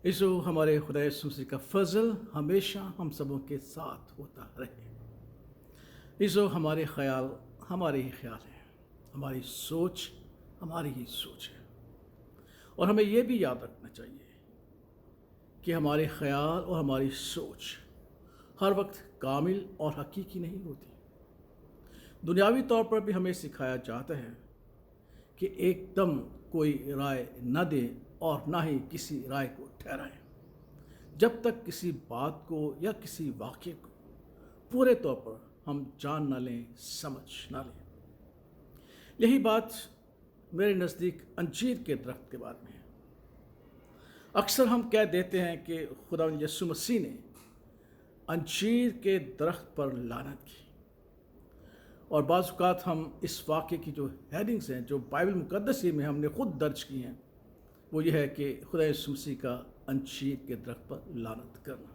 इसो हमारे खुदा यीशु मसीह का फजल हमेशा हम सबों के साथ होता रहे। इसो हमारे ख्याल हमारे ही ख्याल हैं, हमारी सोच हमारी ही सोच है। और हमें यह भी याद रखना चाहिए कि हमारे ख्याल और हमारी सोच हर वक्त कामिल और हकीकी नहीं होती। दुनियावी तौर पर भी हमें सिखाया जाता है कि एकदम कोई राय न दे और ना ही किसी राय को ठहराएं जब तक किसी बात को या किसी वाक्य को पूरे तौर पर हम जान ना लें, समझ ना लें। यही बात मेरे नज़दीक अंजीर के दरख्त के बारे में है। अक्सर हम कह देते हैं कि खुदा यीशु मसीह ने अंजीर के दरख्त पर लानत की, और बाज़ औक़ात हम इस वाक़े की जो हेडिंग्स हैं, जो बाइबल मुक़द्दस में हमने ख़ुद दर्ज की हैं, वो ये है कि खुदा यीशु मसीह का अंजीर के दरख्त पर लानत करना।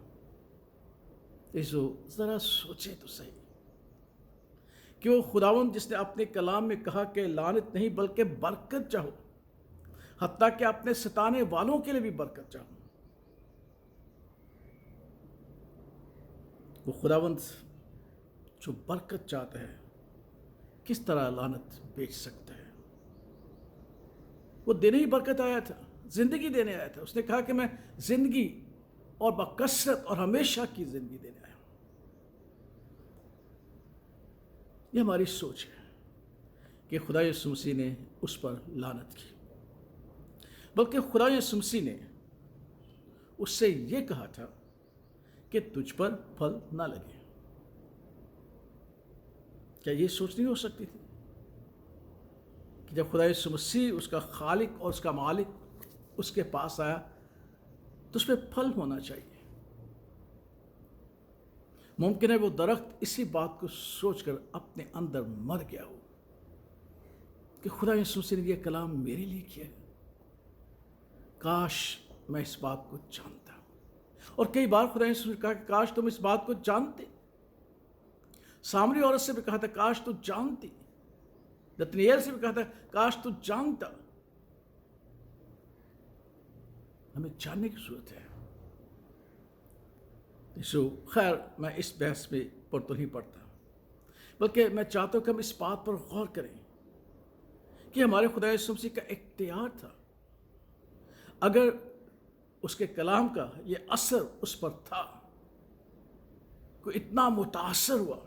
इसो ज़रा सोचे तो सही कि वो खुदावंद जिसने अपने कलाम में कहा कि लानत नहीं बल्कि बरकत चाहो, हत्ता कि अपने सताने वालों के लिए भी बरकत चाहो, वो खुदावंद जो बरकत चाहता है किस तरह लानत बेच सकता है। वो देने ही बरकत आया था, ज़िंदगी देने आया था। उसने कहा कि मैं ज़िंदगी और बकसरत और हमेशा की ज़िंदगी देने आया हूँ। ये हमारी सोच है कि खुदा यीशु मसीह ने उस पर लानत की, बल्कि खुदा यीशु मसीह ने उससे ये कहा था कि तुझ पर फल ना लगे। क्या ये सोच नहीं हो सकती थी कि जब खुदा यीशु मसीह उसका खालिक और उसका मालिक उसके पास आया तो उस पर फल होना चाहिए। मुमकिन है वो दरख्त इसी बात को सोचकर अपने अंदर मर गया हो कि खुदा यीशु मसीह ने यह कलाम मेरे लिए किया है, काश मैं इस बात को जानता। और कई बार खुदा यीशु ने कहा कि काश तुम इस बात को जानते। सामरी औरत से भी कहा था काश तू जानती। नतनएल से भी कहा था काश तू जानता। हमें जानने की जरूरत है। सो खैर मैं इस बहस में पर तो नहीं पड़ता, बल्कि मैं चाहता हूं कि हम इस बात पर गौर करें कि हमारे खुदा यीशु मसीह का इख्तियार था। अगर उसके कलाम का ये असर उस पर था, कोई इतना मुतासर हुआ,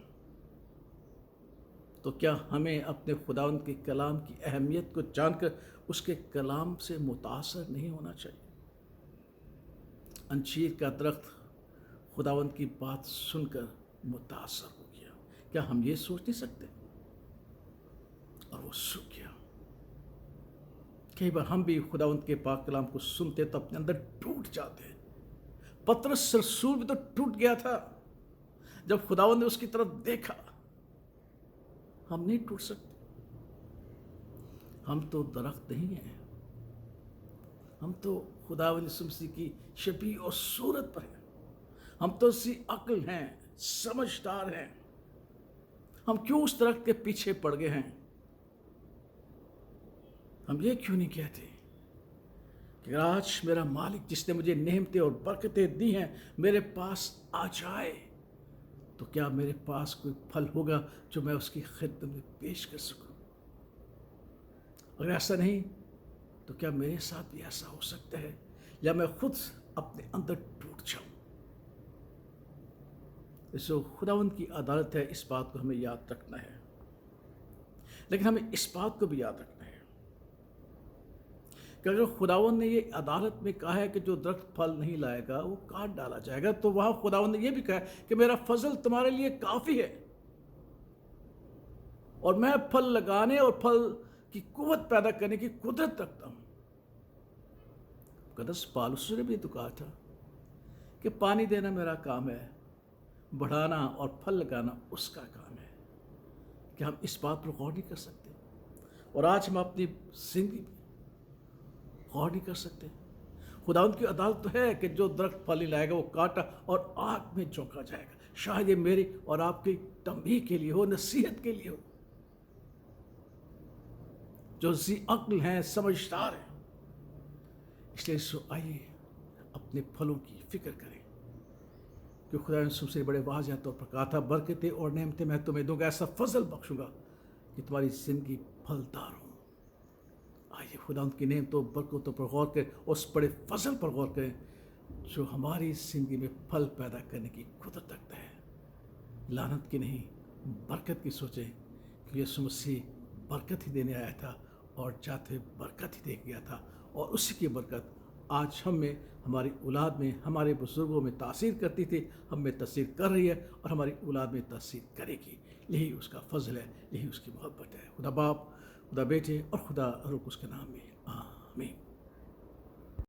तो क्या हमें अपने खुदावंद के कलाम की अहमियत को जानकर उसके कलाम से मुतासर नहीं होना चाहिए? अंजीर का दरख्त खुदावंद की बात सुनकर मुतासर हो गया। क्या हम ये सोच नहीं सकते? और वो सूख गया। कई बार हम भी खुदावंद के पाक कलाम को सुनते तो अपने अंदर टूट जाते हैं। पतरस रसूल भी तो टूट गया था जब खुदावंद ने उसकी तरफ देखा। हम नहीं टूट सकते। हम तो दरख्त नहीं हैं, हम तो खुदावंद यीशु मसीह की शबीह और सूरत पर हैं। हम तो सी अक्ल हैं, समझदार हैं। हम क्यों उस दरख्त के पीछे पड़ गए हैं? हम ये क्यों नहीं कहते कि आज मेरा मालिक जिसने मुझे नेमतें और बरकतें दी हैं मेरे पास आ जाए, तो क्या मेरे पास कोई फल होगा जो मैं उसकी खिदमत में पेश कर सकूं? अगर ऐसा नहीं तो क्या मेरे साथ भी ऐसा हो सकता है, या मैं खुद अपने अंदर टूट जाऊं? इसो खुदावंद की अदालत है, इस बात को हमें याद रखना है। लेकिन हमें इस बात को भी याद रखना है कि अगर खुदावंद ने ये अदालत में कहा है कि जो दरख्त फल नहीं लाएगा वो काट डाला जाएगा, तो वहां खुदावंद ने यह भी कहा है कि मेरा फजल तुम्हारे लिए काफी है और मैं फल लगाने और फल की कुव्वत पैदा करने की कुदरत रखता हूं। कदस पालुस ने भी तो कहा था कि पानी देना मेरा काम है, बढ़ाना और फल लगाना उसका काम है। कि हम इस बात पर गौर नहीं कर सकते? और आज हम अपनी जिंदगी में गौर नहीं कर सकते? खुदावंद की अदालत तो है कि जो दरख्त फल नहीं लाएगा वो काटा और आग में झोंका जाएगा। शायद ये मेरी और आपकी तंबीह के लिए हो, नसीहत के लिए हो। जो जी अक्ल हैं, समझदार हैं। इसलिए सो आइए اپنے پھلوں کی فکر کریں، کہ خدا نے سب سے بڑے واضح طور پر کہا تھا برکتیں اور نعمتیں میں تمہیں دوں گا، ایسا فضل بخشوں گا کہ تمہاری زندگی پھلدار ہو۔ آئیے خدا ان کی نعمتوں برکتوں پر غور کریں، اس بڑے فضل پر غور کریں جو ہماری زندگی میں پھل پیدا کرنے کی قدرت رکھتا ہے۔ لعنت کی نہیں، برکت کی سوچیں، کہ یسوع مسیح برکت ہی دینے آیا تھا اور جاتے ہوئے برکت ہی دے گیا تھا، اور اسی کی برکت آج ہم میں، ہماری اولاد میں، ہمارے بزرگوں میں تاثیر کرتی تھی، ہم میں تاثیر کر رہی ہے اور ہماری اولاد میں تاثیر کرے گی۔ یہی اس کا فضل ہے، یہی اس کی محبت ہے۔ خدا باپ، خدا بیٹے اور خدا روح اس کے نام میں، آمین۔